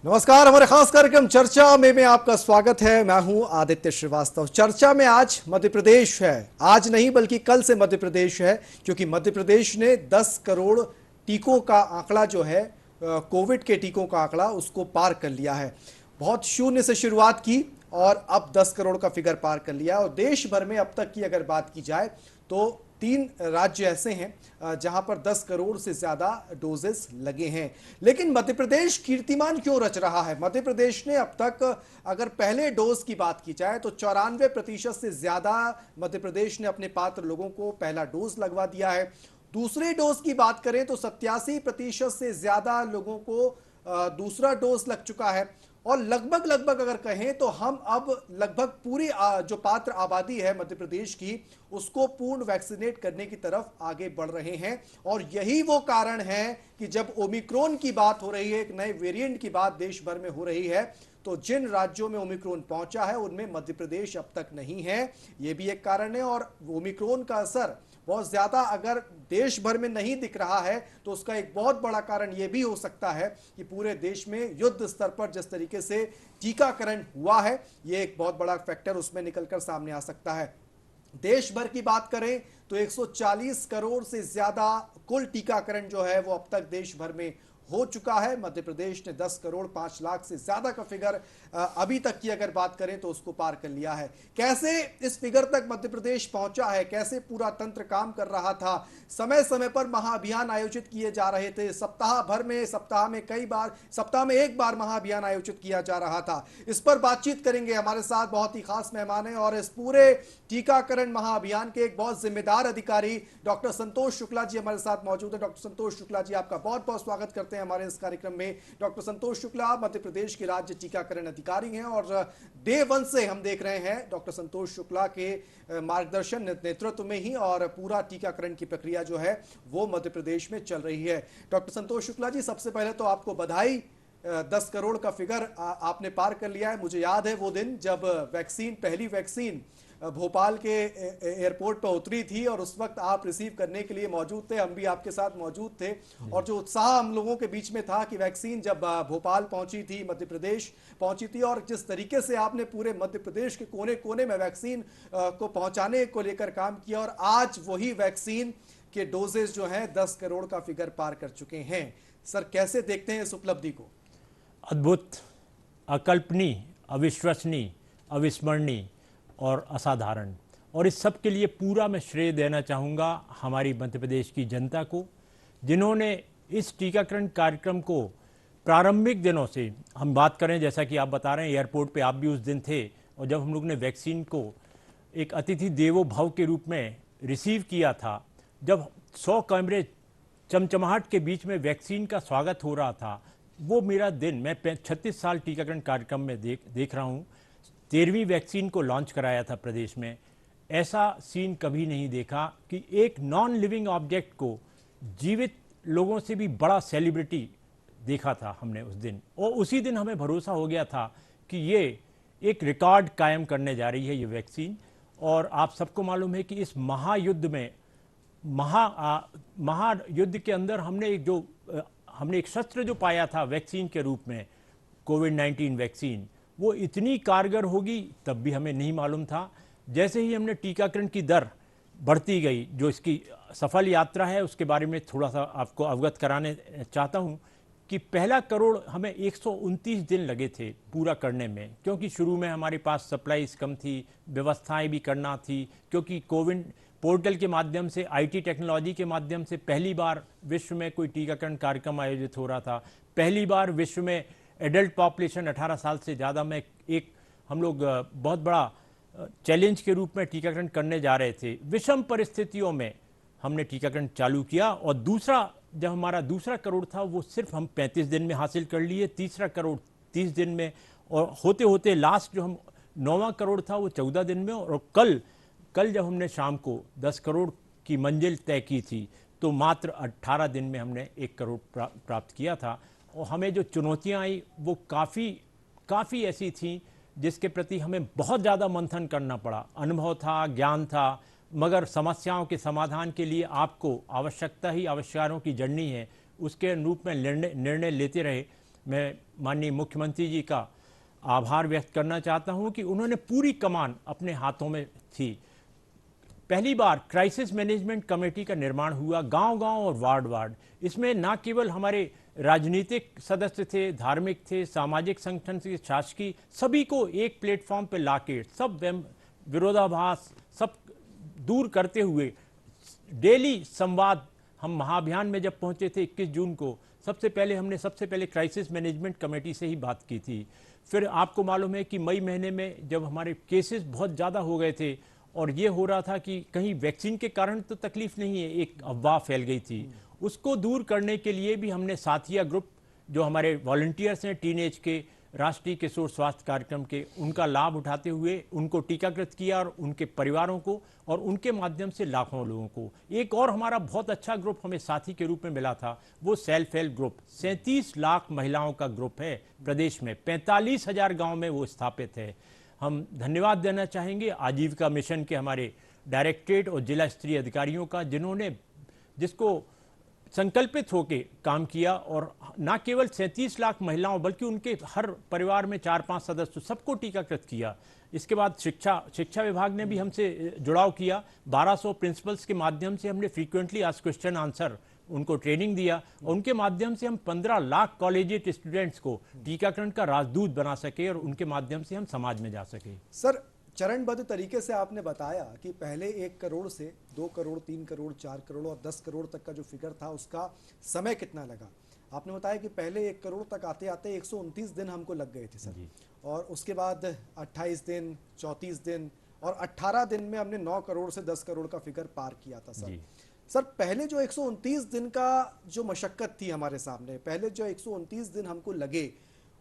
नमस्कार, हमारे खास कार्यक्रम चर्चा में आपका स्वागत है। मैं हूं आदित्य श्रीवास्तव। चर्चा में आज मध्य प्रदेश है। आज नहीं बल्कि कल से मध्य प्रदेश है, क्योंकि मध्य प्रदेश ने 10 करोड़ टीकों का आंकड़ा जो है, कोविड के टीकों का आंकड़ा, उसको पार कर लिया है। बहुत शून्य से शुरुआत की और अब 10 करोड़ का फिगर पार कर लिया। और देश भर में अब तक की अगर बात की जाए तो 3 राज्य ऐसे हैं जहां पर 10 करोड़ से ज्यादा डोजेस लगे हैं। लेकिन मध्य प्रदेश कीर्तिमान क्यों रच रहा है? मध्य प्रदेश ने अब तक, अगर पहले डोज की बात की जाए तो 94% से ज्यादा मध्य प्रदेश ने अपने पात्र लोगों को पहला डोज लगवा दिया है। दूसरे डोज की बात करें तो 87% से ज्यादा लोगों को दूसरा डोज लग चुका है। और लगभग लगभग अगर कहें तो हम अब लगभग पूरी जो पात्र आबादी है मध्य प्रदेश की, उसको पूर्ण वैक्सीनेट करने की तरफ आगे बढ़ रहे हैं। और यही वो कारण है कि जब ओमिक्रॉन की बात हो रही है, एक नए वेरिएंट की बात देश भर में हो रही है, तो जिन राज्यों में ओमिक्रॉन पहुंचा है उनमें मध्य प्रदेश अब तक नहीं है। ये भी एक कारण है। और ओमिक्रॉन का असर बहुत ज्यादा अगर देश भर में नहीं दिख रहा है तो उसका एक बहुत बड़ा कारण यह भी हो सकता है कि पूरे देश में युद्ध स्तर पर जिस तरीके से टीकाकरण हुआ है, यह एक बहुत बड़ा फैक्टर उसमें निकलकर सामने आ सकता है। देश भर की बात करें तो 140 करोड़ से ज्यादा कुल टीकाकरण जो है वो अब तक देश भर में हो चुका है। मध्य प्रदेश ने 10 करोड़ 5 लाख से ज्यादा का फिगर अभी तक की अगर बात करें तो उसको पार कर लिया है। कैसे इस फिगर तक मध्य प्रदेश पहुंचा है, कैसे पूरा तंत्र काम कर रहा था? समय समय पर महाअभियान आयोजित किए जा रहे थे। सप्ताह भर में, सप्ताह में कई बार, सप्ताह में एक बार महाअभियान आयोजित किया जा रहा था। इस पर बातचीत करेंगे। हमारे साथ बहुत ही खास मेहमान हैं और इस पूरे टीकाकरण महाअभियान के एक बहुत जिम्मेदार अधिकारी डॉक्टर संतोष शुक्ला जी हमारे साथ मौजूद है। डॉक्टर संतोष शुक्ला जी, आपका बहुत बहुत स्वागत करते हैं हमारे इस कार्यक्रम में। डॉक्टर संतोष शुक्ला मध्य प्रदेश के राज्य टीकाकरण अधिकारी हैं और डे 1 से हम देख रहे हैं डॉक्टर संतोष शुक्ला के मार्गदर्शन नेतृत्व में ही और पूरा टीकाकरण की प्रक्रिया जो है वो मध्य प्रदेश में चल रही है। डॉक्टर संतोष शुक्ला जी, सबसे पहले तो आपको बधाई। 10 करोड़ का फिगर आपने पार कर लिया है। मुझे याद है वो दिन जब पहली वैक्सीन भोपाल के एयरपोर्ट पर उतरी थी और उस वक्त आप रिसीव करने के लिए मौजूद थे, हम भी आपके साथ मौजूद थे। और जो उत्साह हम लोगों के बीच में था कि वैक्सीन जब भोपाल पहुंची थी, मध्य प्रदेश पहुंची थी, और जिस तरीके से आपने पूरे मध्य प्रदेश के कोने कोने में वैक्सीन को पहुंचाने को लेकर काम किया, और आज वही वैक्सीन के डोजेस जो हैं 10 करोड़ का फिगर पार कर चुके हैं। सर, कैसे देखते हैं इस उपलब्धि को? अद्भुत, अकल्पनीय, अविश्वसनीय, अविस्मरणीय और असाधारण। और इस सब के लिए पूरा मैं श्रेय देना चाहूँगा हमारी मध्य प्रदेश की जनता को, जिन्होंने इस टीकाकरण कार्यक्रम को प्रारंभिक दिनों से, हम बात करें जैसा कि आप बता रहे हैं, एयरपोर्ट पे आप भी उस दिन थे, और जब हम लोग ने वैक्सीन को एक अतिथि देवो भव के रूप में रिसीव किया था, जब 100 कैमरे चमचमाहट के बीच में वैक्सीन का स्वागत हो रहा था, वो मेरा दिन, मैं 36 साल टीकाकरण कार्यक्रम में देख रहा हूँ। 13वीं वैक्सीन को लॉन्च कराया था प्रदेश में। ऐसा सीन कभी नहीं देखा कि एक नॉन लिविंग ऑब्जेक्ट को जीवित लोगों से भी बड़ा सेलिब्रिटी देखा था हमने उस दिन। और उसी दिन हमें भरोसा हो गया था कि ये एक रिकॉर्ड कायम करने जा रही है ये वैक्सीन। और आप सबको मालूम है कि इस महायुद्ध में, महायुद्ध के अंदर हमने एक शस्त्र जो पाया था वैक्सीन के रूप में, कोविड-19 वैक्सीन, वो इतनी कारगर होगी तब भी हमें नहीं मालूम था। जैसे ही हमने टीकाकरण की दर बढ़ती गई, जो इसकी सफल यात्रा है उसके बारे में थोड़ा सा आपको अवगत कराने चाहता हूँ कि पहला करोड़ हमें 129 दिन लगे थे पूरा करने में, क्योंकि शुरू में हमारे पास सप्लाईज कम थी, व्यवस्थाएं भी करना थी, क्योंकि कोविन पोर्टल के माध्यम से, आईटी टेक्नोलॉजी के माध्यम से पहली बार विश्व में कोई टीकाकरण कार्यक्रम आयोजित हो रहा था। पहली बार विश्व में एडल्ट पॉपुलेशन 18 साल से ज़्यादा में हम लोग बहुत बड़ा चैलेंज के रूप में टीकाकरण करने जा रहे थे। विषम परिस्थितियों में हमने टीकाकरण चालू किया, और जब हमारा दूसरा करोड़ था वो सिर्फ हम 35 दिन में हासिल कर लिए, तीसरा करोड़ 30 दिन में, और होते होते लास्ट जो हम 9वां करोड़ था वो 14 दिन में। और कल जब हमने शाम को 10 करोड़ की मंजिल तय की थी तो मात्र 18 दिन में हमने 1 करोड़ प्राप्त किया था। और हमें जो चुनौतियां आई वो काफ़ी ऐसी थीं जिसके प्रति हमें बहुत ज़्यादा मंथन करना पड़ा। अनुभव था, ज्ञान था, मगर समस्याओं के समाधान के लिए आपको आवश्यकता ही आविष्कारों की जड़नी है, उसके अनुरूप में निर्णय लेते रहे। मैं माननीय मुख्यमंत्री जी का आभार व्यक्त करना चाहता हूं कि उन्होंने पूरी कमान अपने हाथों में थी। पहली बार क्राइसिस मैनेजमेंट कमेटी का निर्माण हुआ, गांव-गांव और वार्ड-वार्ड। इसमें ना केवल हमारे राजनीतिक सदस्य थे, धार्मिक थे, सामाजिक संगठन थे, शासकीय, सभी को एक प्लेटफॉर्म पे लाके सब विरोधाभास सब दूर करते हुए डेली संवाद। हम महाअभियान में जब पहुंचे थे 21 जून को, सबसे पहले क्राइसिस मैनेजमेंट कमेटी से ही बात की थी। फिर आपको मालूम है कि मई महीने में जब हमारे केसेस बहुत ज़्यादा हो गए थे और ये हो रहा था कि कहीं वैक्सीन के कारण तो तकलीफ नहीं है, एक अफवाह फैल गई थी, उसको दूर करने के लिए भी हमने साथिया ग्रुप जो हमारे वॉलंटियर्स हैं टीनेज के, राष्ट्रीय किशोर स्वास्थ्य कार्यक्रम के, उनका लाभ उठाते हुए उनको टीकाकृत किया और उनके परिवारों को, और उनके माध्यम से लाखों लोगों को। एक और हमारा बहुत अच्छा ग्रुप हमें साथी के रूप में मिला था, वो सेल्फ हेल्प ग्रुप। 37 लाख महिलाओं का ग्रुप है प्रदेश में, 45,000 गाँव में वो स्थापित है। हम धन्यवाद देना चाहेंगे आजीविका मिशन के हमारे डायरेक्टरेट और जिला स्तरीय अधिकारियों का, जिसको संकल्पित होकर काम किया और ना केवल 37 लाख महिलाओं बल्कि उनके हर परिवार में 4-5 सदस्य सबको टीकाकृत किया। इसके बाद शिक्षा विभाग ने भी हमसे जुड़ाव किया। 1200 प्रिंसिपल्स के माध्यम से हमने फ्रीक्वेंटली आस्क्ड क्वेश्चन आंसर उनको ट्रेनिंग दिया और उनके माध्यम से हम 15 लाख कॉलेजिएट स्टूडेंट्स को टीकाकरण का राजदूत बना सके और उनके माध्यम से हम समाज में जा सके। सर, चरणबद्ध तरीके से आपने बताया कि पहले 1 करोड़ से 2 करोड़, 3 करोड़, 4 करोड़ और 10 करोड़ तक का जो फिगर था उसका समय कितना लगा। आपने बताया कि पहले 1 करोड़ तक आते आते 129 दिन हमको लग गए थे सर, और उसके बाद 28 दिन, 34 दिन और 18 दिन में हमने 9 करोड़ से 10 करोड़ का फिगर पार किया था सर। सर, पहले जो 129 दिन का जो मशक्कत थी हमारे सामने, पहले जो 129 दिन हमको लगे,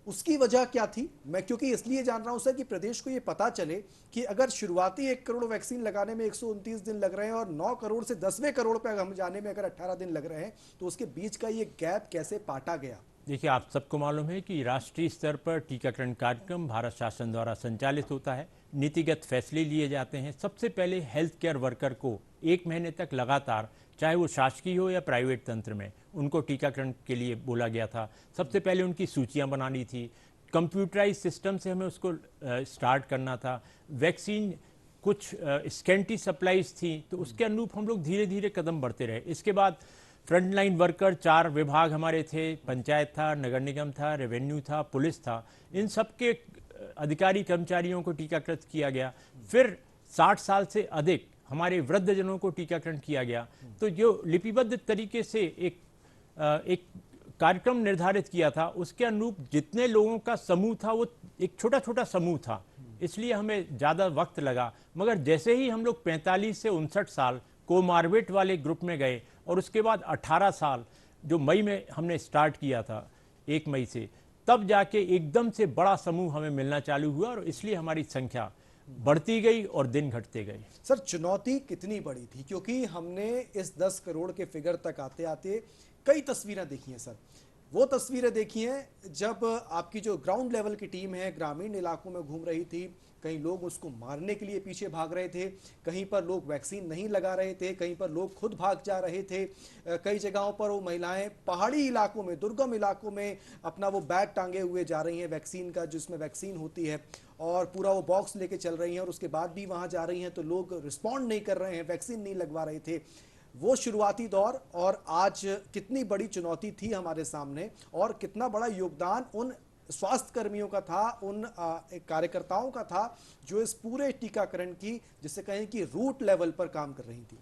उसकी वजह क्या थी? मैं क्योंकि इसलिए जान रहा हूं सर कि प्रदेश को ये पता चले कि अगर शुरुआती 1 करोड़ वैक्सीन लगाने में 129 दिन लग रहे हैं और 9 करोड़ से 10वें करोड़ पे हम जाने में अगर 18 दिन लग रहे हैं, तो उसके बीच का ये गैप कैसे पाटा गया? देखिए, आप सबको मालूम है कि राष्ट्रीय स्तर पर टीकाकरण कार्यक्रम भारत शासन द्वारा संचालित होता है, नीतिगत फैसले लिए जाते हैं। सबसे पहले हेल्थ केयर वर्कर को 1 महीने तक लगातार, चाहे वो शासकीय हो या प्राइवेट तंत्र में, उनको टीकाकरण के लिए बोला गया था। सबसे पहले उनकी सूचियां बनानी थी, कंप्यूटराइज सिस्टम से हमें उसको स्टार्ट करना था। वैक्सीन कुछ स्कैंटी सप्लाईज थी, तो उसके अनुरूप हम लोग धीरे धीरे कदम बढ़ते रहे। इसके बाद फ्रंटलाइन वर्कर 4 विभाग हमारे थे, पंचायत था, नगर निगम था, रेवेन्यू था, पुलिस था, इन सब के अधिकारी कर्मचारियों को टीकाकृत किया गया। फिर 60 साल से अधिक हमारे वृद्धजनों को टीकाकरण किया गया। तो जो लिपिबद्ध तरीके से एक कार्यक्रम निर्धारित किया था, उसके अनुरूप जितने लोगों का समूह था वो एक छोटा छोटा समूह था, इसलिए हमें ज़्यादा वक्त लगा। मगर जैसे ही हम लोग 45 से 59 साल कोमार्बिड वाले ग्रुप में गए और उसके बाद 18 साल जो मई में हमने स्टार्ट किया था, 1 मई से, तब जाके एकदम से बड़ा समूह हमें मिलना चालू हुआ और इसलिए हमारी संख्या बढ़ती गई और दिन घटते गए। सर, चुनौती कितनी बड़ी थी? क्योंकि हमने इस 10 करोड़ के फिगर तक आते आते कई तस्वीरें देखी हैं सर। वो तस्वीरें देखी हैं जब आपकी जो ग्राउंड लेवल की टीम है ग्रामीण इलाकों में घूम रही थी, कहीं लोग उसको मारने के लिए पीछे भाग रहे थे, कहीं पर लोग वैक्सीन नहीं लगा रहे थे, कहीं पर लोग खुद भाग जा रहे थे, कई जगहों पर वो महिलाएं पहाड़ी इलाकों में, दुर्गम इलाकों में अपना वो बैग टांगे हुए जा रही हैं वैक्सीन का, जिसमें वैक्सीन होती है, और पूरा वो बॉक्स लेके चल रही हैं, और उसके बाद भी वहाँ जा रही हैं तो लोग रिस्पॉन्ड नहीं कर रहे हैं, वैक्सीन नहीं लगवा रहे थे। वो शुरुआती दौर और आज कितनी बड़ी चुनौती थी हमारे सामने, और कितना बड़ा योगदान उन स्वास्थ्य कर्मियों का था, उन कार्यकर्ताओं का था जो इस पूरे टीकाकरण की, जिसे कहें कि रूट लेवल पर काम कर रही थी।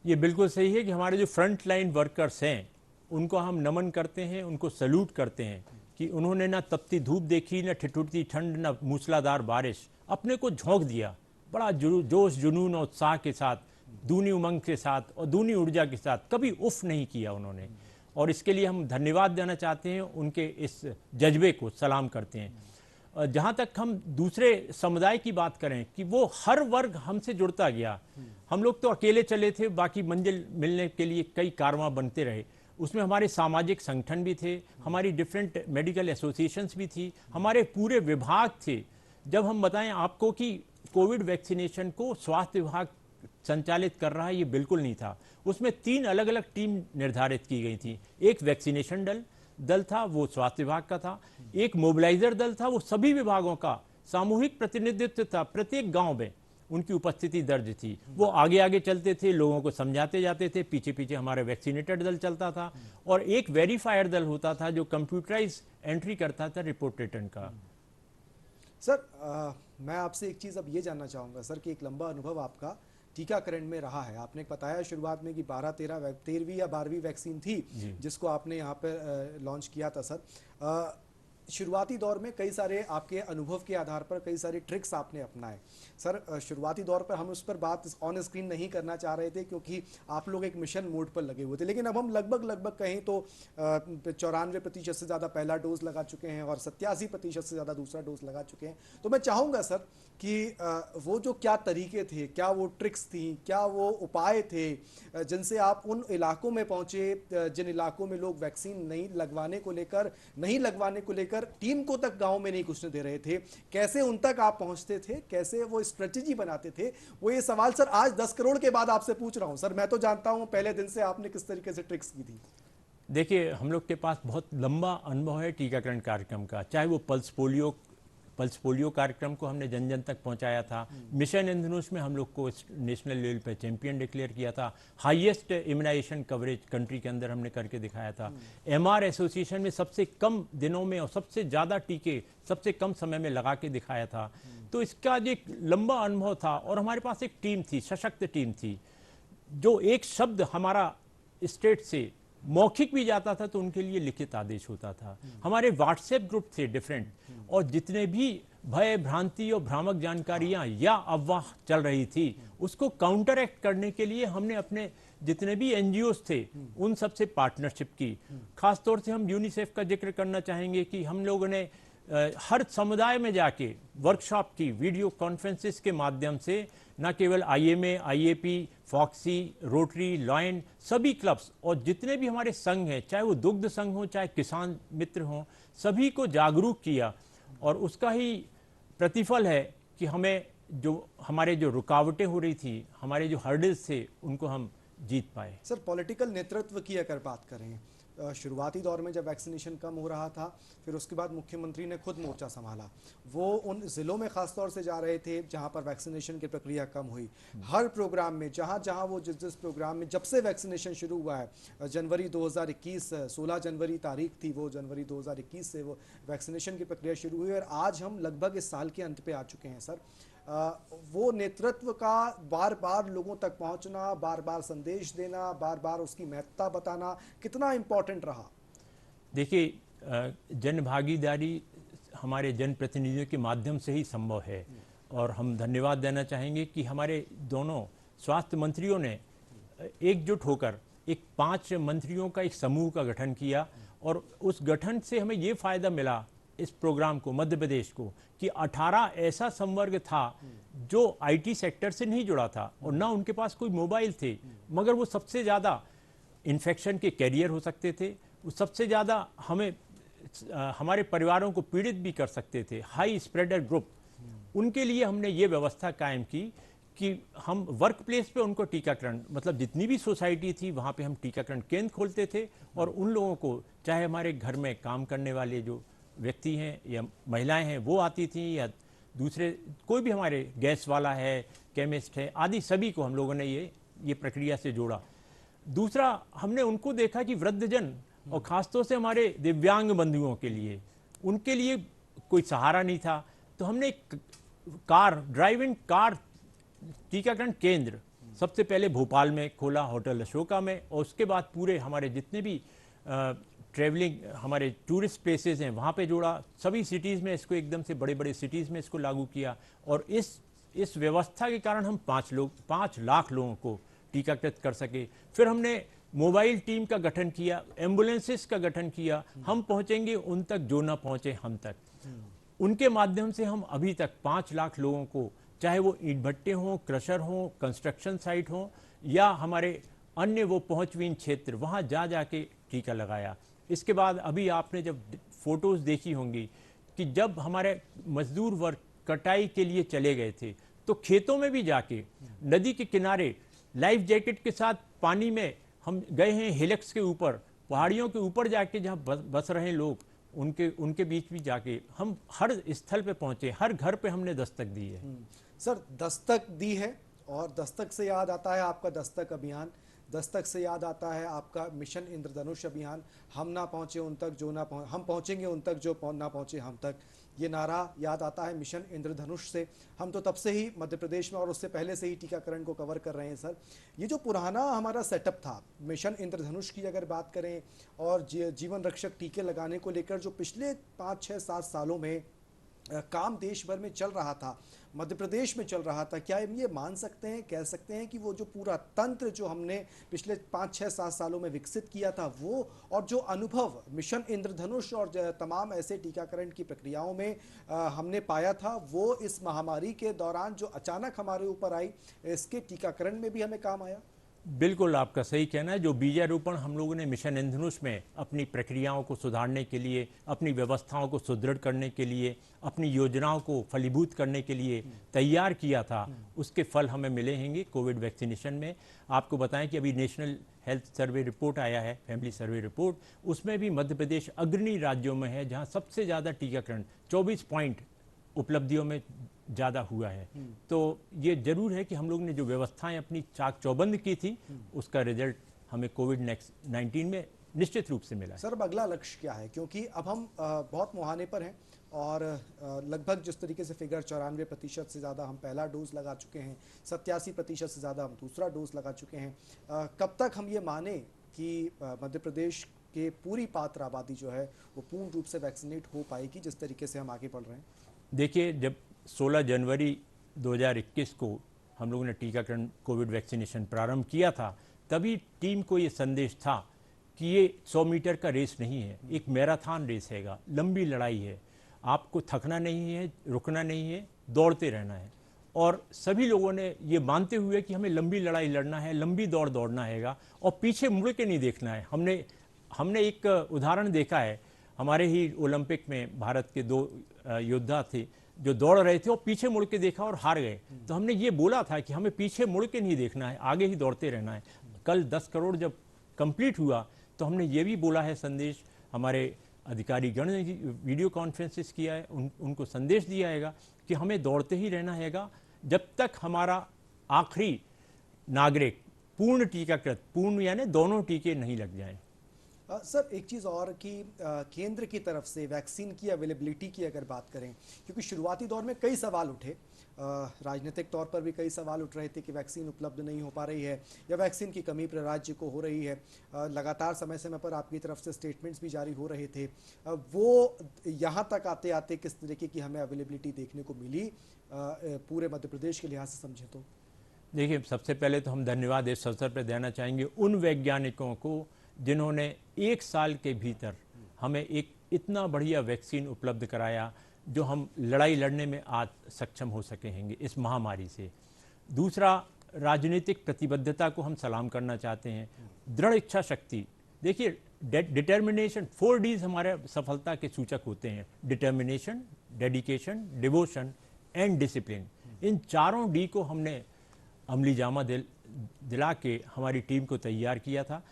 ये बिल्कुल सही है कि हमारे जो फ्रंट लाइन वर्कर्स हैं उनको हम नमन करते हैं, उनको सल्यूट करते हैं कि उन्होंने ना तपती धूप देखी, ना ठिठुरती ठंड, ना मूसलाधार बारिश, अपने को झोंक दिया बड़ा जोश जुनून और उत्साह के साथ, दूनी उमंग के साथ और दूनी ऊर्जा के साथ, कभी उफ नहीं किया उन्होंने। और इसके लिए हम धन्यवाद देना चाहते हैं, उनके इस जज्बे को सलाम करते हैं। जहाँ तक हम दूसरे समुदाय की बात करें कि वो हर वर्ग हमसे जुड़ता गया। हम लोग तो अकेले चले थे, बाकी मंजिल मिलने के लिए कई कारवां बनते रहे। उसमें हमारे सामाजिक संगठन भी थे, हमारी डिफरेंट मेडिकल एसोसिएशंस भी थी, हमारे पूरे विभाग थे। जब हम बताएं आपको कि कोविड वैक्सीनेशन को स्वास्थ्य विभाग संचालित कर रहा है, ये बिल्कुल नहीं था। उसमें 3 अलग अलग टीम निर्धारित की गई थी। एक वैक्सीनेशन दल, दल था वो स्वास्थ्य विभाग का था, एक मोबिलाइजर दल था वो सभी विभागों का सामूहिक प्रतिनिधित्व था, प्रत्येक गांव में उनकी उपस्थिति दर्ज थी। वो आगे आगे चलते थे, लोगों को समझाते जाते थे, पीछे पीछे हमारा वैक्सीनेटेड दल चलता था और एक वेरीफायर दल होता था जो कंप्यूटराइज एंट्री करता था रिपोर्ट रिटर्न का। सर मैं आपसे एक चीज़ अब ये जानना चाहूँगा सर कि एक लंबा अनुभव आपका टीकाकरण में रहा है। आपने बताया शुरुआत में कि 13वीं या 12वीं वैक्सीन थी जिसको आपने यहाँ पे लॉन्च किया था सर। शुरुआती दौर में कई सारे आपके अनुभव के आधार पर कई सारे ट्रिक्स आपने अपनाए सर। शुरुआती दौर पर हम उस पर बात ऑन स्क्रीन नहीं करना चाह रहे थे क्योंकि आप लोग एक मिशन मोड पर लगे हुए थे, लेकिन अब हम लगभग कहें तो 94% से ज़्यादा पहला डोज लगा चुके हैं और 87% से ज़्यादा दूसरा डोज लगा चुके हैं। तो मैं चाहूँगा सर कि वो जो क्या तरीके थे, क्या वो ट्रिक्स थी, क्या वो उपाय थे जिनसे आप उन इलाकों में पहुँचे जिन इलाकों में लोग वैक्सीन नहीं लगवाने को लेकर टीम को तक गांव में नहीं घुसने दे रहे थे, कैसे उन तक आप पहुंचते थे, कैसे वो स्ट्रेटेजी बनाते थे? वो ये सवाल सर आज 10 करोड़ के बाद आपसे पूछ रहा हूं सर। मैं तो जानता हूं पहले दिन से आपने किस तरीके से ट्रिक्स की थी। देखिए, हम लोग के पास बहुत लंबा अनुभव है टीकाकरण कार्यक्रम का, चाहे वो पल्स पोलियो कार्यक्रम को हमने जन जन तक पहुंचाया था, मिशन इंद्रधनुष में हम लोग को नेशनल लेवल पे चैंपियन डिक्लेयर किया था, हाईएस्ट इम्यूनाइजेशन कवरेज कंट्री के अंदर हमने करके दिखाया था, एमआर एसोसिएशन में सबसे कम दिनों में और सबसे ज़्यादा टीके सबसे कम समय में लगा के दिखाया था। तो इसका जो एक लंबा अनुभव था और हमारे पास एक टीम थी, सशक्त टीम थी, जो एक शब्द हमारा स्टेट से मौखिक भी जाता था तो उनके लिए लिखित आदेश होता था। हमारे व्हाट्सएप ग्रुप थे डिफरेंट, और जितने भी भय भ्रांति और भ्रामक जानकारियां या अफवाह चल रही थी उसको काउंटर एक्ट करने के लिए हमने अपने जितने भी एनजीओस थे उन सबसे पार्टनरशिप की। खासतौर से हम यूनिसेफ का जिक्र करना चाहेंगे कि हम लोगों ने हर समुदाय में जाके वर्कशॉप की, वीडियो कॉन्फ्रेंसेस के माध्यम से न केवल IMA, IAP, FOGSI, Rotary, Lion, सभी क्लब्स और जितने भी हमारे संघ हैं, चाहे वो दुग्ध संघ हो चाहे किसान मित्र हों, सभी को जागरूक किया। और उसका ही प्रतिफल है कि हमारे जो रुकावटें हो रही थी, हमारे जो हर्डल्स थे, उनको हम जीत पाए। सर पॉलिटिकल नेतृत्व की अगर बात करें, शुरुआती दौर में जब वैक्सीनेशन कम हो रहा था, फिर उसके बाद मुख्यमंत्री ने खुद मोर्चा संभाला। वो उन ज़िलों में ख़ास तौर से जा रहे थे जहां पर वैक्सीनेशन की प्रक्रिया कम हुई। हर प्रोग्राम में जहां वो जिस प्रोग्राम में जब से वैक्सीनेशन शुरू हुआ है, जनवरी 2021, 16 जनवरी तारीख थी, वो जनवरी 2021 से वो वैक्सीनेशन की प्रक्रिया शुरू हुई और आज हम लगभग इस साल के अंत पे आ चुके हैं सर। वो नेतृत्व का बार बार लोगों तक पहुंचना, बार बार संदेश देना, बार बार उसकी महत्ता बताना कितना इम्पोर्टेंट रहा? देखिए, जन भागीदारी हमारे जनप्रतिनिधियों के माध्यम से ही संभव है और हम धन्यवाद देना चाहेंगे कि हमारे दोनों स्वास्थ्य मंत्रियों ने एकजुट होकर एक 5 मंत्रियों का एक समूह का गठन किया और उस गठन से हमें ये फायदा मिला इस प्रोग्राम को, मध्य प्रदेश को, कि 18 ऐसा संवर्ग था जो आईटी सेक्टर से नहीं जुड़ा था और ना उनके पास कोई मोबाइल थे, मगर वो सबसे ज़्यादा इन्फेक्शन के कैरियर हो सकते थे, वो सबसे ज़्यादा हमारे परिवारों को पीड़ित भी कर सकते थे, हाई स्प्रेडर ग्रुप। उनके लिए हमने ये व्यवस्था कायम की कि हम वर्क प्लेस पे उनको टीकाकरण, मतलब जितनी भी सोसाइटी थी वहाँ पे हम टीकाकरण केंद्र खोलते थे और उन लोगों को, चाहे हमारे घर में काम करने वाले जो व्यक्ति हैं या महिलाएं हैं वो आती थी या दूसरे कोई भी हमारे गैस वाला है, केमिस्ट है आदि, सभी को हम लोगों ने ये प्रक्रिया से जोड़ा। दूसरा, हमने उनको देखा कि वृद्धजन और ख़ासतौर से हमारे दिव्यांग बंधुओं के लिए, उनके लिए कोई सहारा नहीं था, तो हमने एक ड्राइव इन कार टीकाकरण केंद्र सबसे पहले भोपाल में खोला, होटल अशोका में, और उसके बाद पूरे हमारे जितने भी ट्रेवलिंग हमारे टूरिस्ट प्लेसेस हैं वहाँ पे जोड़ा। सभी सिटीज़ में इसको, एकदम से बड़े बड़े सिटीज़ में इसको लागू किया और इस व्यवस्था के कारण हम 5 लाख लोगों को टीकाकृत कर सके। फिर हमने मोबाइल टीम का गठन किया, एम्बुलेंसेस का गठन किया, हम पहुँचेंगे उन तक जो ना पहुँचे हम तक। उनके माध्यम से हम अभी तक 5 लाख लोगों को, चाहे वो ईंट भट्टे हों, क्रशर हों, कंस्ट्रक्शन साइट हों या हमारे अन्य वो पहुँचविहीन क्षेत्र, वहाँ जा के टीका लगाया। इसके बाद अभी आपने जब फोटोज़ देखी होंगी कि जब हमारे मजदूर वर्ग कटाई के लिए चले गए थे तो खेतों में भी जाके, नदी के किनारे लाइफ जैकेट के साथ पानी में हम गए हैं, हेलिक्स के ऊपर पहाड़ियों के ऊपर जाके जहाँ बस रहे लोग, उनके बीच भी जाके हम हर स्थल पे पहुंचे, हर घर पे हमने दस्तक दी है। सर, दस्तक दी है, और दस्तक से याद आता है आपका दस्तक अभियान, दस्तक से याद आता है आपका मिशन इंद्रधनुष अभियान, हम ना पहुंचे उन तक जो ना पहुंचे, हम पहुंचेंगे उन तक जो ना पहुंचे हम तक, ये नारा याद आता है मिशन इंद्रधनुष से। हम तो तब से ही मध्य प्रदेश में और उससे पहले से ही टीकाकरण को कवर कर रहे हैं सर। ये जो पुराना हमारा सेटअप था मिशन इंद्रधनुष की अगर बात करें, और जीवन रक्षक टीके लगाने को लेकर जो पिछले 5, 6, 7 सालों में काम देश भर में चल रहा था, मध्य प्रदेश में चल रहा था, क्या हम ये मान सकते हैं, कह सकते हैं कि वो जो पूरा तंत्र जो हमने पिछले 5, 6, 7 सालों में विकसित किया था वो, और जो अनुभव मिशन इंद्रधनुष और तमाम ऐसे टीकाकरण की प्रक्रियाओं में हमने पाया था, वो इस महामारी के दौरान जो अचानक हमारे ऊपर आई, इसके टीकाकरण में भी हमें काम आया? बिल्कुल आपका सही कहना है। जो बीजारोपण हम लोगों ने मिशन इंद्रधनुष में अपनी प्रक्रियाओं को सुधारने के लिए, अपनी व्यवस्थाओं को सुदृढ़ करने के लिए, अपनी योजनाओं को फलीभूत करने के लिए तैयार किया था, उसके फल हमें मिले हैं कोविड वैक्सीनेशन में। आपको बताएं कि अभी नेशनल हेल्थ सर्वे रिपोर्ट आया है, फैमिली सर्वे रिपोर्ट, उसमें भी मध्य प्रदेश अग्रणी राज्यों में है जहाँ सबसे ज़्यादा टीकाकरण 24 पॉइंट उपलब्धियों में ज़्यादा हुआ है। तो ये जरूर है कि हम लोग ने जो व्यवस्थाएं अपनी चाक चौबंद की थी, उसका रिजल्ट हमें कोविड-19 में निश्चित रूप से मिला है। सर, अब अगला लक्ष्य क्या है? क्योंकि अब हम बहुत मुहाने पर हैं, और लगभग जिस तरीके से फिगर 94% से ज़्यादा हम पहला डोज लगा चुके हैं, 87% से ज़्यादा हम दूसरा डोज लगा चुके हैं। कब तक हम ये माने कि मध्य प्रदेश के पूरी पात्र आबादी जो है वो पूर्ण रूप से वैक्सीनेट हो पाएगी, जिस तरीके से हम आगे बढ़ रहे हैं? देखिए, जब 16 जनवरी 2021 को हम लोगों ने टीकाकरण कोविड वैक्सीनेशन प्रारंभ किया था, तभी टीम को ये संदेश था कि ये 100 मीटर का रेस नहीं है, एक मैराथन रेस हैगा, लंबी लड़ाई है, आपको थकना नहीं है, रुकना नहीं है, दौड़ते रहना है। और सभी लोगों ने ये मानते हुए कि हमें लंबी लड़ाई लड़ना है, लंबी दौड़ दौड़ना हैगा, और पीछे मुड़ के नहीं देखना है। हमने एक उदाहरण देखा है, हमारे ही ओलंपिक में भारत के 2 योद्धा थे जो दौड़ रहे थे और पीछे मुड़ के देखा और हार गए। तो हमने ये बोला था कि हमें पीछे मुड़ के नहीं देखना है, आगे ही दौड़ते रहना है। कल 10 करोड़ जब कंप्लीट हुआ तो हमने ये भी बोला है संदेश, हमारे अधिकारी गण ने वीडियो कॉन्फ्रेंसेस किया है, उनको संदेश दिया है कि हमें दौड़ते ही रहना हैगा जब तक हमारा आखिरी नागरिक पूर्ण टीकाकृत, पूर्ण यानी दोनों टीके नहीं लग जाएं। सर, एक चीज़ और कि केंद्र की तरफ से वैक्सीन की अवेलेबिलिटी की अगर बात करें, क्योंकि शुरुआती दौर में कई सवाल उठे, राजनीतिक तौर पर भी कई सवाल उठ रहे थे कि वैक्सीन उपलब्ध नहीं हो पा रही है या वैक्सीन की कमी राज्य को हो रही है। लगातार समय समय पर आपकी तरफ से स्टेटमेंट्स भी जारी हो रहे थे। वो यहाँ तक आते आते किस तरीके की हमें अवेलेबिलिटी देखने को मिली पूरे मध्य प्रदेश के लिहाज से समझे तो? देखिए, सबसे पहले तो हम धन्यवाद इस अवसर पर देना चाहेंगे उन वैज्ञानिकों को जिन्होंने 1 साल के भीतर हमें एक इतना बढ़िया वैक्सीन उपलब्ध कराया जो हम लड़ाई लड़ने में आज सक्षम हो सके हैं इस महामारी से। दूसरा, राजनीतिक प्रतिबद्धता को हम सलाम करना चाहते हैं, दृढ़ इच्छा शक्ति। देखिए, डिटर्मिनेशन, 4 Ds हमारे सफलता के सूचक होते हैं, determination, dedication, devotion and discipline. In 4 D को हमने अमली जामा दिला के हमारी टीम को तैयार किया था।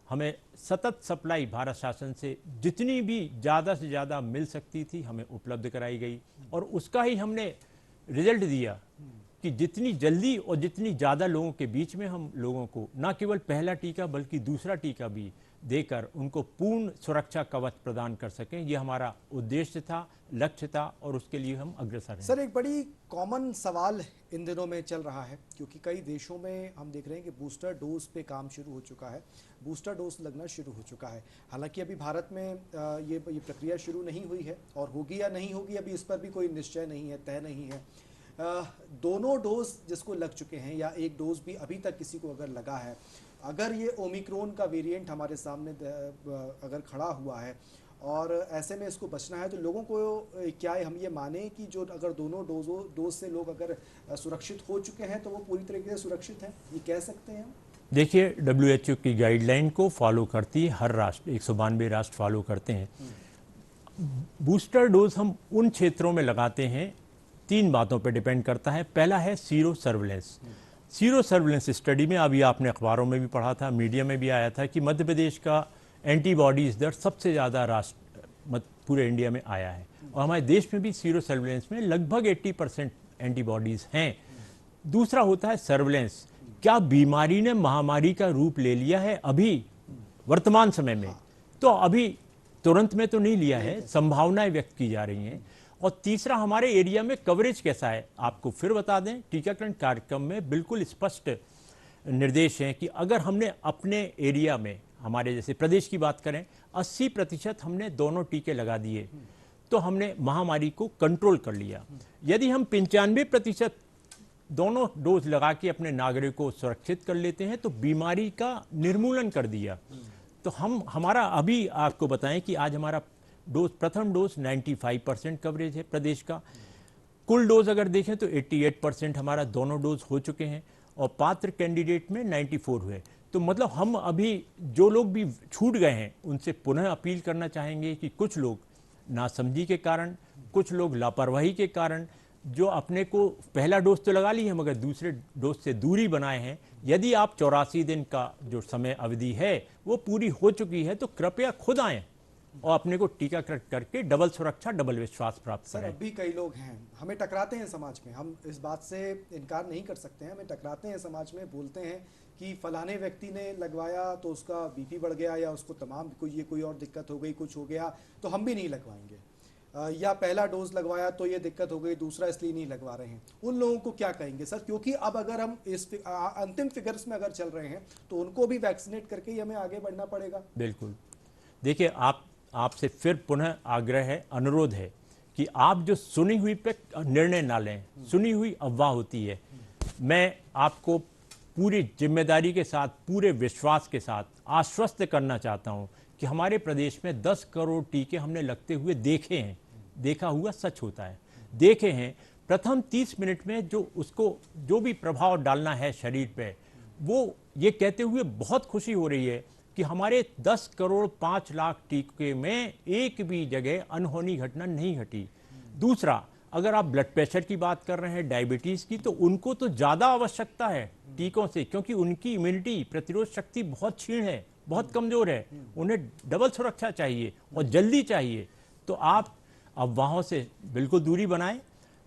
हमें सतत सप्लाई भारत शासन से जितनी भी ज़्यादा से ज़्यादा मिल सकती थी हमें उपलब्ध कराई गई, और उसका ही हमने रिजल्ट दिया कि जितनी जल्दी और जितनी ज़्यादा लोगों के बीच में हम लोगों को न केवल पहला टीका बल्कि दूसरा टीका भी देकर उनको पूर्ण सुरक्षा कवच प्रदान कर सकें, ये हमारा उद्देश्य था, लक्ष्य था, और उसके लिए हम अग्रसर हैं। सर, एक बड़ी कॉमन सवाल इन दिनों में चल रहा है, क्योंकि कई देशों में हम देख रहे हैं कि बूस्टर डोज पे काम शुरू हो चुका है, बूस्टर डोज लगना शुरू हो चुका है। हालांकि अभी भारत में ये प्रक्रिया शुरू नहीं हुई है, और होगी या नहीं होगी अभी इस पर भी कोई निश्चय नहीं है, तय नहीं है। दोनों डोज जिसको लग चुके हैं या एक डोज भी अभी तक किसी को अगर लगा है, अगर ये ओमिक्रॉन का वेरिएंट हमारे सामने अगर खड़ा हुआ है और ऐसे में इसको बचना है, तो लोगों को क्या हम ये माने कि जो अगर दोनों डोज से लोग अगर सुरक्षित हो चुके हैं तो वो पूरी तरीके से सुरक्षित हैं, ये कह सकते हैं हम? देखिए, WHO की गाइडलाइन को फॉलो करती है हर राष्ट्र, 192 राष्ट्र फॉलो करते हैं। बूस्टर डोज हम उन क्षेत्रों में लगाते हैं, 3 बातों पर डिपेंड करता है। पहला है sero surveillance. Sero surveillance study में अभी आपने अखबारों में भी पढ़ा था, मीडिया में भी आया था कि मध्य प्रदेश का एंटीबॉडीज दर सबसे ज़्यादा राष्ट्र पूरे इंडिया में आया है, और हमारे देश में भी सीरो सर्विलेंस में लगभग 80% एंटीबॉडीज़ हैं। दूसरा होता है सर्विलेंस, क्या बीमारी ने महामारी का रूप ले लिया है अभी वर्तमान समय में? तो अभी तुरंत में तो नहीं लिया है, संभावनाएं व्यक्त की जा रही हैं। और तीसरा, हमारे एरिया में कवरेज कैसा है? आपको फिर बता दें, टीकाकरण कार्यक्रम में बिल्कुल स्पष्ट निर्देश हैं कि अगर हमने अपने एरिया में, हमारे जैसे प्रदेश की बात करें, 80% हमने दोनों टीके लगा दिए तो हमने महामारी को कंट्रोल कर लिया। यदि हम 95% दोनों डोज लगा के अपने नागरिकों को सुरक्षित कर लेते हैं तो बीमारी का निर्मूलन कर दिया। तो हमारा अभी आपको बताएं कि आज हमारा प्रथम डोज 95% कवरेज है प्रदेश का। कुल डोज अगर देखें तो 88% हमारा दोनों डोज हो चुके हैं, और पात्र कैंडिडेट में 94 हुए। तो मतलब हम अभी जो लोग भी छूट गए हैं उनसे पुनः अपील करना चाहेंगे कि कुछ लोग नासमझी के कारण, कुछ लोग लापरवाही के कारण, जो अपने को पहला डोज तो लगा ली है मगर दूसरे डोज से दूरी बनाए हैं, यदि आप 84 दिन का जो समय अवधि है वो पूरी हो चुकी है तो कृपया खुद आएं और अपने को टीकाकरण करके डबल सुरक्षा, डबल विश्वास प्राप्त सर, करें। अब भी कई लोग हैं, हमें टकराते हैं समाज में, हम इस बात से इनकार नहीं कर सकते हैं, हमें टकराते हैं समाज में, बोलते हैं कि फलाने व्यक्ति ने लगवाया तो उसका बीपी बढ़ गया, या उसको तमाम कोई और दिक्कत हो गई, कुछ हो गया तो हम भी नहीं लगवाएंगे, या पहला डोज लगवाया तो ये दिक्कत हो गई, दूसरा इसलिए नहीं लगवा रहे हैं। उन लोगों को क्या कहेंगे सर? क्योंकि अब अगर हम इस अंतिम फिगर्स में अगर चल रहे हैं तो उनको भी वैक्सीनेट करके ही हमें आगे बढ़ना पड़ेगा। बिल्कुल। देखिए, आपसे फिर पुनः आग्रह है, अनुरोध है कि आप जो सुनी हुई पे निर्णय ना लें। सुनी हुई अफवाह होती है। मैं आपको पूरी जिम्मेदारी के साथ, पूरे विश्वास के साथ आश्वस्त करना चाहता हूं कि हमारे प्रदेश में 10 करोड़ टीके हमने लगते हुए देखे हैं। देखा हुआ सच होता है, देखे हैं। प्रथम 30 मिनट में जो भी प्रभाव डालना है शरीर पे, वो ये कहते हुए बहुत खुशी हो रही है कि हमारे 10 करोड़ 5 लाख टीके में एक भी जगह अनहोनी घटना नहीं घटी। दूसरा, अगर आप ब्लड प्रेशर की बात कर रहे हैं, डायबिटीज़ की, तो उनको तो ज़्यादा आवश्यकता है टीकों से, क्योंकि उनकी इम्यूनिटी, प्रतिरोध शक्ति बहुत क्षीण है, बहुत कमज़ोर है। उन्हें डबल सुरक्षा चाहिए और जल्दी चाहिए। तो आप अफवाहों से बिल्कुल दूरी बनाएं,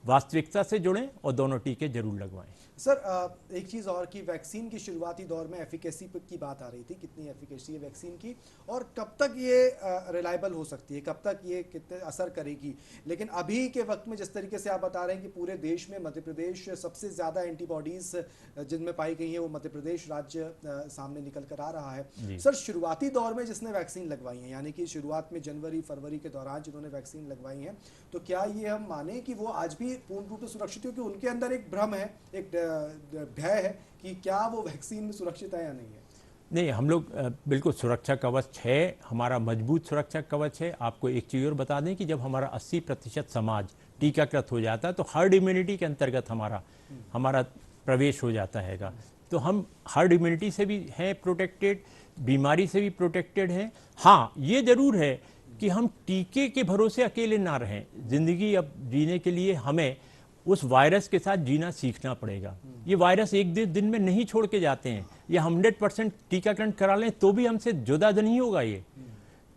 वास्तविकता से जुड़ें और दोनों टीके जरूर लगवाएं। सर, एक चीज़ और कि वैक्सीन की शुरुआती दौर में एफिकेसी की बात आ रही थी, कितनी एफिकेसी है वैक्सीन की और कब तक ये रिलायबल हो सकती है, कब तक ये कितने असर करेगी। लेकिन अभी के वक्त में जिस तरीके से आप बता रहे हैं कि पूरे देश में मध्य प्रदेश सबसे ज़्यादा एंटीबॉडीज़ जिनमें पाई गई है, वो मध्य प्रदेश राज्य सामने निकल कर आ रहा है। सर, शुरुआती दौर में जिसने वैक्सीन लगवाई है, यानी कि शुरुआत में जनवरी फरवरी के दौरान जिन्होंने वैक्सीन लगवाई है, तो क्या ये हम माने कि वो आज भी पूर्ण रूप से सुरक्षित, क्योंकि उनके अंदर एक भ्रम है, एक भय है कि क्या वो वैक्सीन सुरक्षित है या नहीं है? नहीं, हम लोग बिल्कुल सुरक्षा कवच है, हमारा मजबूत सुरक्षा कवच है। आपको एक चीज़ और बता दें कि जब हमारा 80% समाज टीकाकृत हो जाता है तो हर्ड इम्यूनिटी के अंतर्गत हमारा प्रवेश हो जाता हैगा। तो हम हर्ड इम्यूनिटी से भी हैं प्रोटेक्टेड, बीमारी से भी प्रोटेक्टेड हैं। हाँ, ये ज़रूर है कि हम टीके के भरोसे अकेले ना रहें। ज़िंदगी अब जीने के लिए हमें उस वायरस के साथ जीना सीखना पड़ेगा। ये वायरस एक दिन में नहीं छोड़ के जाते हैं। ये 100% टीकाकरण करा लें तो भी हमसे जुदा नहीं होगा। ये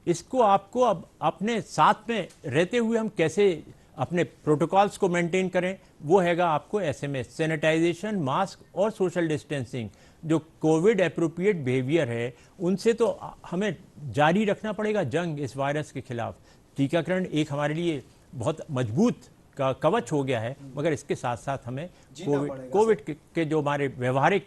इसको आपको अब अपने साथ में रहते हुए हम कैसे अपने प्रोटोकॉल्स को मेंटेन करें, वो हैगा आपको SMS, सैनिटाइजेशन, मास्क और सोशल डिस्टेंसिंग। जो कोविड एप्रोप्रिएट बिहेवियर है उनसे तो हमें जारी रखना पड़ेगा जंग इस वायरस के खिलाफ। टीकाकरण एक हमारे लिए बहुत मजबूत का कवच हो गया है, मगर इसके साथ साथ हमें कोविड के जो हमारे व्यवहारिक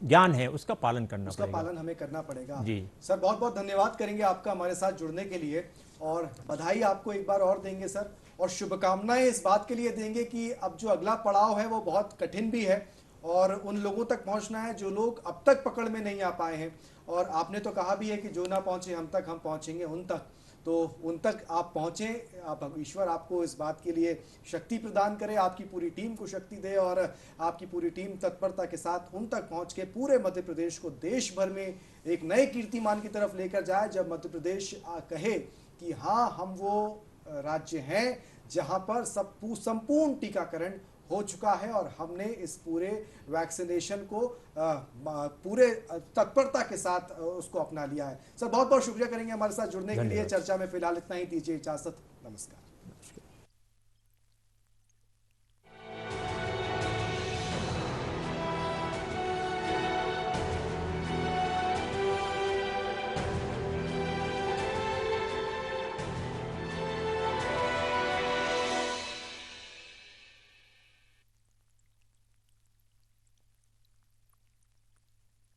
ज्ञान है उसका पालन करना पड़ेगा। उसका पालन हमें करना पड़ेगा जी सर। बहुत बहुत धन्यवाद करेंगे आपका हमारे साथ जुड़ने के लिए, और बधाई आपको एक बार और देंगे सर, और शुभकामनाएं इस बात के लिए देंगे कि अब जो अगला पड़ाव है वो बहुत कठिन भी है और उन लोगों तक पहुंचना है जो लोग अब तक पकड़ में नहीं आ पाए हैं। और आपने तो कहा भी है कि जो ना पहुंचे हम तक, हम पहुंचेंगे उन तक। तो उन तक आप पहुँचें, आप ईश्वर आपको इस बात के लिए शक्ति प्रदान करे, आपकी पूरी टीम को शक्ति दे और आपकी पूरी टीम तत्परता के साथ उन तक पहुँच के पूरे मध्य प्रदेश को देश भर में एक नए कीर्तिमान की तरफ लेकर जाए, जब मध्य प्रदेश कहे कि हाँ, हम वो राज्य हैं जहाँ पर संपूर्ण टीकाकरण हो चुका है और हमने इस पूरे वैक्सीनेशन को पूरे तत्परता के साथ उसको अपना लिया है। सर बहुत बहुत शुक्रिया करेंगे हमारे साथ जुड़ने के लिए। धन्यवाद। चर्चा में फिलहाल इतना ही, दीजिए इजाजत, नमस्कार।